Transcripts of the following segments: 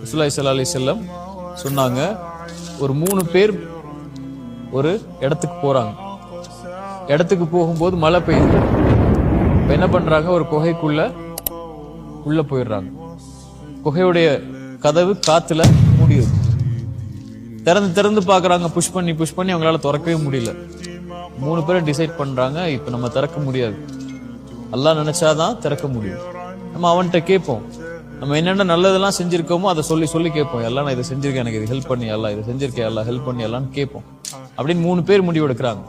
ரசூலுல்லாஹி ஸல்லல்லாஹு அலைஹி வஸல்லம் சொன்னாங்க, ஒரு 3 பேர் ஒரு இடத்துக்கு போறாங்க. இடத்துக்கு போகும்போது மழை பெய்யுது. இப்ப என்ன பண்றாங்க, ஒரு குகைக்குள்ள உள்ள போயிடுறாங்க. குகையுடைய கதவு காத்துல மூடிடுது. திறந்து பாக்குறாங்க, புஷ் பண்ணி அவங்களால திறக்கவே முடியல. 3 பேரும் டிசைட் பண்றாங்க, இப்ப நம்ம திறக்க முடியாது, அல்லாஹ் நினைச்சாதான் திறக்க முடியும். நம்ம அவன்கிட்ட கேட்போம், நம்ம என்னென்ன நல்லதெல்லாம் செஞ்சிருக்கோமோ அதை சொல்லி கேட்போம். எல்லாம் நான் இதை செஞ்சிருக்கேன், எனக்கு இது ஹெல்ப் பண்ணி எல்லாம், இதை செஞ்சிருக்கேன் எல்லாம், ஹெல்ப் பண்ணி எல்லாம்னு கேட்போம். அப்படின்னு 3 பேர் முடிவெடுக்கிறாங்க.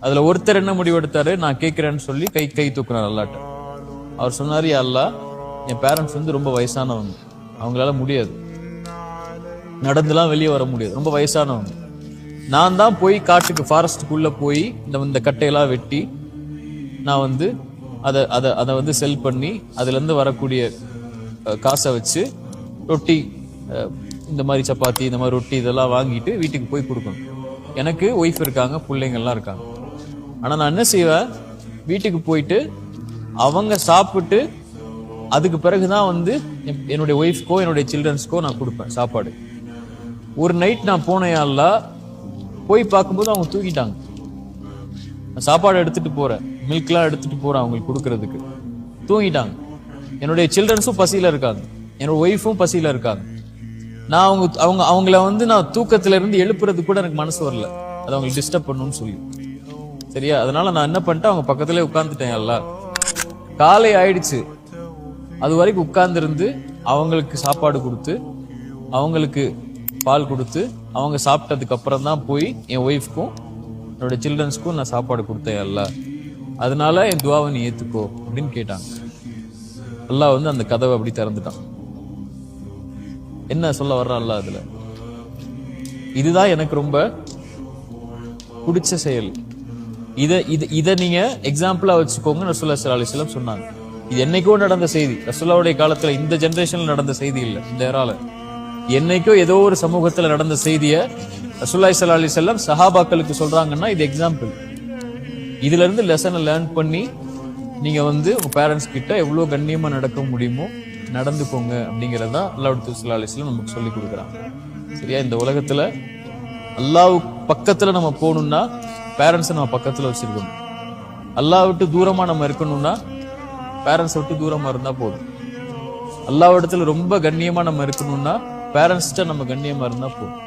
அதுல ஒருத்தர் என்ன முடிவெடுத்தாரு, நான் கேட்கிறேன்னு சொல்லி கை தூக்குறாரு அல்லாட்ட. அவர் சொன்னாரு, அல்லாஹ், என் பேரண்ட்ஸ் வந்து ரொம்ப வயசானவங்க, அவங்களால முடியாது, நடந்துலாம் வெளியே வர முடியாது, ரொம்ப வயசானவங்க. நான் தான் போய் காட்டுக்கு ஃபாரஸ்டுக்குள்ள போய் இந்த கட்டையெல்லாம் வெட்டி நான் வந்து அதை வந்து செல் பண்ணி அதுல இருந்து வரக்கூடிய காசை வச்சு ரொட்டி, இந்த மாதிரி சப்பாத்தி, இந்த மாதிரி ரொட்டி இதெல்லாம் வாங்கிட்டு வீட்டுக்கு போய் கொடுக்கணும். எனக்கு ஒய்ஃப் இருக்காங்க, பிள்ளைங்கள்லாம் இருக்காங்க. ஆனா நான் என்ன செய்வேன், வீட்டுக்கு போயிட்டு அவங்க சாப்பிட்டு அதுக்கு பிறகுதான் வந்து என்னுடைய ஒய்ஃப்கோ என்னுடைய சில்ட்ரன்ஸ்க்கோ நான் கொடுப்பேன் சாப்பாடு. ஒரு நைட் நான் போனேன், போய் பார்க்கும்போது அவங்க தூக்கிட்டாங்க. சாப்பாடு எடுத்துட்டு போறேன், மில்க்லாம் எடுத்துட்டு போறேன் அவங்களுக்கு கொடுக்கறதுக்கு, தூங்கிட்டாங்க. என்னுடைய சில்ட்ரன்ஸும் பசியில இருக்காங்க, என்னோட ஒய்ஃபும் பசியில இருக்காங்க. நான் அவங்கள வந்து நான் தூக்கத்துல இருந்து எழுப்புறது கூட எனக்கு மனசு வரல, அது அவங்களுக்கு டிஸ்டர்ப் பண்ணணும்னு சொல்லி. சரியா, அதனால நான் என்ன பண்ணிட்டேன், அவங்க பக்கத்துல உட்கார்ந்துட்டேன். காலை ஆயிடுச்சு, அது வரைக்கும் உட்கார்ந்து இருந்து அவங்களுக்கு சாப்பாடு கொடுத்து அவங்களுக்கு பால் கொடுத்து அவங்க சாப்பிட்டதுக்கு அப்புறம் தான் போய் என் ஒய்ஃப்க்கும் என்னோட சில்ட்ரன்ஸ்க்கும் நான் சாப்பாடு கொடுத்தேன். அதனால என் துவாவை நீ ஏத்துக்கோ அப்படின்னு கேட்டாங்க. அல்லாஹ் வந்து அந்த கதவை அப்படி திறந்துட்டான். என்ன சொல்ல வர்றான் அல்லாஹ் அதுல? இதுதான் எனக்கு ரொம்ப பிடிச்ச செயல். இதை நீங்க எக்ஸாம்பிளா வச்சுக்கோங்க. ரசூலுல்லாஹி ஸல்லல்லாஹு அலைஹி வஸல்லம் சொன்னாங்க. இது என்னைக்கோ நடந்த செய்தி, ரசூலுல்லாஹ்வுடைய காலத்துல, இந்த ஜெனரேஷன்ல நடந்த செய்தி இல்ல, இந்த ஏரால என்னைக்கோ ஏதோ ஒரு சமூகத்துல நடந்த செய்தியை ரசூலுல்லாஹி ஸல்லல்லாஹு அலைஹி வஸல்லம் சஹாபாக்களுக்கு சொல்றாங்கன்னா இது எக்ஸாம்பிள். இதுல இருந்து லெசனை லேர்ன் பண்ணி நீங்க வந்து உங்க பேரண்ட்ஸ் கிட்ட எவ்வளவு கண்ணியமா நடக்க முடியுமோ நடந்துக்கோங்க அப்படிங்கறதா அல்லாஹ் ஸல்லல்லாஹு அலைஹி வஸல்லம் நமக்கு சொல்லி கொடுக்குறாங்க. சரியா, இந்த உலகத்துல அல்லாஹ் பக்கத்துல நம்ம போகணும்னா பேரண்ட்ஸை நம்ம பக்கத்துல வச்சிருக்கணும். அல்லாஹ் விட்டு தூரமா நம்ம இருக்கணும்னா பேரண்ட்ஸ் விட்டு தூரமா இருந்தா போதும். அல்லாஹ் இடத்துல ரொம்ப கண்ணியமா நம்ம இருக்கணும்னா பேரண்ட்ஸ்கிட்ட நம்ம கண்ணியமா இருந்தா போதும்.